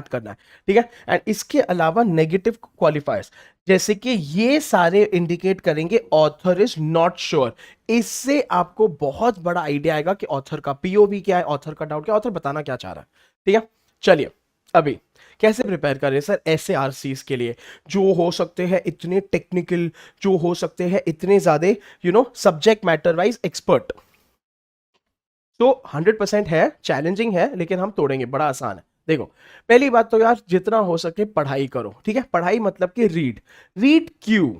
करना है, ठीक है। एंड इसके अलावा नेगेटिव क्वालिफायर्स जैसे कि ये सारे इंडिकेट करेंगे ऑथर इज नॉट श्योर। इससे आपको बहुत बड़ा आइडिया आएगा कि ऑथर का पीओवी क्या है, ऑथर का डाउट क्या, ऑथर बताना क्या चाह रहा है, ठीक है। चलिए अभी कैसे प्रिपेयर करें सर ऐसे आरसीज के लिए जो हो सकते हैं इतने टेक्निकल, जो हो सकते हैं इतने ज्यादा सब्जेक्ट मैटर वाइज एक्सपर्ट। तो 100% है, चैलेंजिंग है, लेकिन हम तोड़ेंगे, बड़ा आसान है। देखो पहली बात तो यार जितना हो सके पढ़ाई करो, ठीक है। पढ़ाई मतलब कि रीड। रीड क्यों?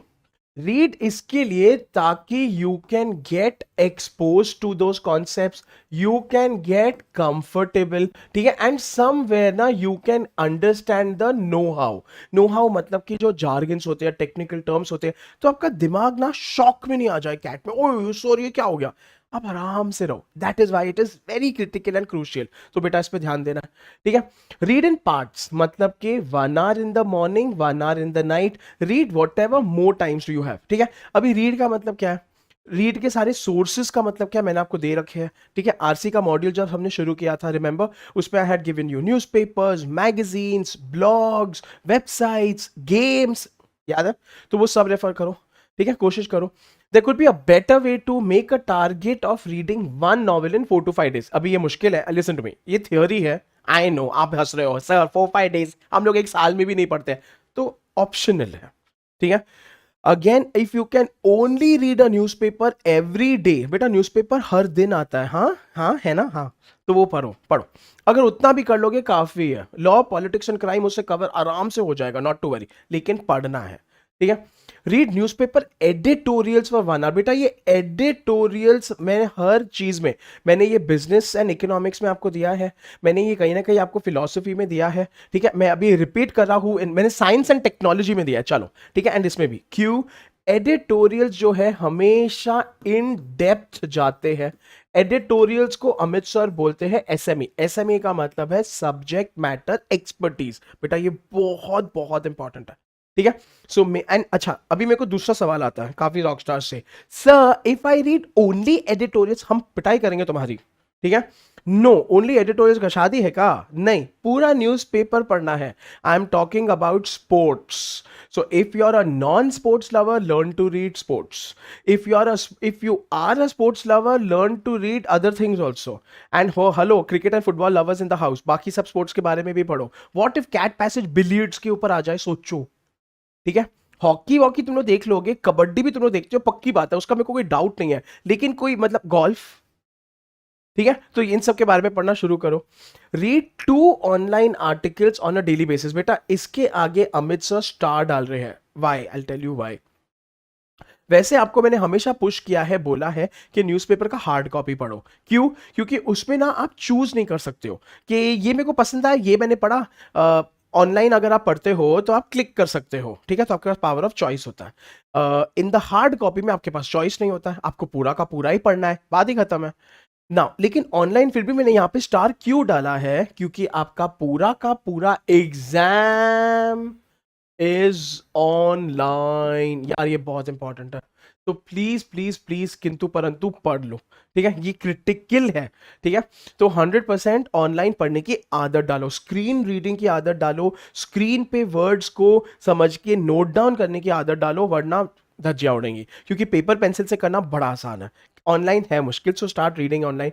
रीड इसके लिए ताकि you can get expose to those concepts, you can get comfortable, ठीक है। एंड समवेयर ना you can understand the know how. Know how मतलब कि जो जार्गन्स होते हैं, टेक्निकल टर्म्स होते हैं, तो आपका दिमाग ना शॉक में नहीं आ जाए कैट में, ओह सॉरी ये क्या हो गया। आप आराम से रहो, that is why it is very critical and crucial. तो बेटा इस पे ध्यान देना, ठीक है। रीड इन पार्ट्स मतलब कि 1 hour in the morning, 1 hour in the night, read what ever more times you have, ठीक है। अभी रीड का मतलब क्या है? रीड के सारे सोर्सेज का मतलब क्या मैंने आपको दे रखे हैं, ठीक है। आरसी का मॉड्यूल जब हमने शुरू किया था रिमेंबर, उस पर I had given you newspapers, magazines, blogs, websites, games, याद है? तो वो सब रेफर करो, ठीक है, कोशिश करो। There could be a better way to make a target of reading one novel in 4 to 5 days. अभी ये मुश्किल है, लिसन टू मी, ये थियोरी है, आई नो आप हंस रहे हो सर 4-5 days हम लोग एक साल में भी नहीं पढ़ते हैं, तो ऑप्शनल है, ठीक है। Again if you can only read a newspaper every day, बेटा न्यूज़पेपर हर दिन आता है, हाँ हाँ है ना, हाँ, तो वो पढ़ो पढ़ो। अगर उतना भी कर लोगे काफी है, लॉ पॉलिटिक्स एंड क्राइम उससे कवर आराम से हो जाएगा, नॉट टू वरी, लेकिन पढ़ना है, ठीक है। Read newspaper editorials for 1 hour, बेटा ये एडिटोरियल्स मैंने हर चीज में, मैंने ये बिजनेस एंड इकोनॉमिक्स में आपको दिया है, मैंने ये कहीं ना कहीं आपको फिलॉसफी में दिया है, ठीक है। मैं अभी रिपीट कर रहा हूं, मैंने साइंस एंड टेक्नोलॉजी में दिया है, चलो ठीक है, एंड इसमें भी क्यों। एडिटोरियल्स जो है हमेशा इन डेप्थ जाते हैं। एडिटोरियल्स को अमित सर बोलते हैं एसएमई। एसएमई का मतलब है सब्जेक्ट मैटर एक्सपर्टीज, बेटा ये बहुत बहुत इंपॉर्टेंट है, ठीक है। सो मे एंड अच्छा अभी मेरे को दूसरा सवाल आता है काफी रॉकस्टार से, sir if I read only editorials हम पिटाई करेंगे तुम्हारी, ठीक है। नो, ओनली एडिटोरियल्स का शादी है का? नहीं, पूरा न्यूज़पेपर पढ़ना है। I am talking about sports. So if you are a non sports lover, learn to read sports. If you are a sports lover, learn to read other things also. And oh hello cricket and football lovers in the house, बाकी सब sports के बारे में भी पढ़ो। What if CAT passage billiards के ऊपर आ जाए, सोचो, ठीक है। हॉकी वॉकी तुम लोग देख लोगे, कबड्डी भी तुम लोग देखते हो, पक्की बात है, उसका मेरे को कोई डाउट नहीं है, लेकिन कोई मतलब गोल्फ, ठीक है। तो इन सब के बारे में पढ़ना शुरू करो। Read 2 online articles on a daily basis, बेटा इसके आगे अमित सर स्टार डाल रहे हैं, why I tell you why. वैसे आपको मैंने हमेशा पुश किया है, बोला है कि न्यूज़पेपर का हार्ड कॉपी पढ़ो, क्यों? क्योंकि उसमें ना आप चूज नहीं कर सकते हो कि ये मेरे को पसंद आया, ये मैंने पढ़ा। ऑनलाइन अगर आप पढ़ते हो तो आप क्लिक कर सकते हो, ठीक है, तो आपके पास पावर ऑफ चॉइस होता है। इन द हार्ड कॉपी में आपके पास चॉइस नहीं होता है, आपको पूरा का पूरा ही पढ़ना है, बात ही खत्म है ना। लेकिन ऑनलाइन फिर भी मैंने यहां पे स्टार क्यों डाला है, क्योंकि आपका पूरा का पूरा एग्जाम इज ऑनलाइन, यार ये बहुत इंपॉर्टेंट है। तो प्लीज प्लीज प्लीज किंतु परंतु पढ़ लो, ठीक है, ये क्रिटिकल है, ठीक है। तो 100% ऑनलाइन पढ़ने की आदत डालो, स्क्रीन रीडिंग की आदत डालो, स्क्रीन पे वर्ड्स को समझ के नोट डाउन करने की आदत डालो, वरना धज्जियां उड़ेंगी, क्योंकि पेपर पेंसिल से करना बड़ा आसान है, ऑनलाइन है मुश्किल। So start reading online.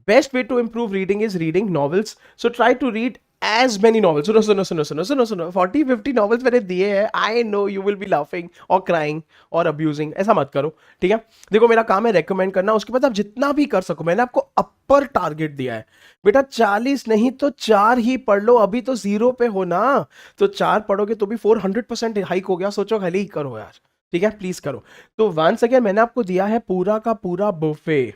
Best way to improve reading is reading novels, so try to read as many novels. सुनो सुनो सुनो सुनो सुनो सुनो, 40-50 नॉवेल्स मैंने दिए हैं, I know you will be laughing और क्राइंग और अब्यूजिंग, ऐसा मत करो, ठीक है। देखो मेरा काम है रेकमेंड करना, उसके बाद आप जितना भी कर सको, मैंने आपको अपर टारगेट दिया है, बेटा 40 नहीं तो 4 ही पढ़ लो, अभी तो 0 पे हो ना, तो 4 पढ़ोगे तो भी 400% हाइक हो गया, सोचो खाली ही करो यार, ठीक है, प्लीज करो। तो वंस अगेन मैंने आपको दिया है पूरा का पूरा बुफे,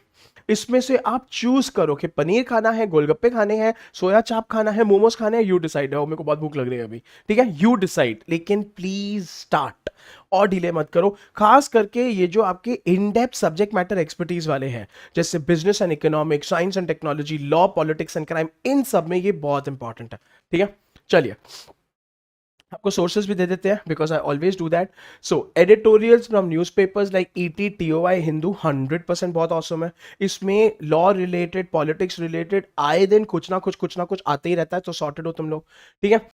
इसमें से आप चूज करो कि पनीर खाना है, गोलगप्पे खाने हैं, सोया चाप खाना है, मोमोज खाने हैं, यू डिसाइड है, मेरे को बहुत भूख लग रही है अभी, ठीक है, यू डिसाइड, लेकिन प्लीज स्टार्ट और डिले मत करो। खास करके ये जो आपके in depth subject matter expertise वाले हैं, जैसे business and economics, science and technology, law politics and crime, इन सब में ये बहुत इंपॉर्टेंट है, ठीक है। चलिए आपको सोर्सेज भी दे देते हैं because I always do that. So editorials from newspapers like ET, TOI, Hindu 100% बहुत ऑसम है. इसमें लॉ रिलेटेड, पॉलिटिक्स रिलेटेड आए दिन कुछ ना कुछ आते ही रहता है, तो सॉर्टेड हो तुम लोग. ठीक है.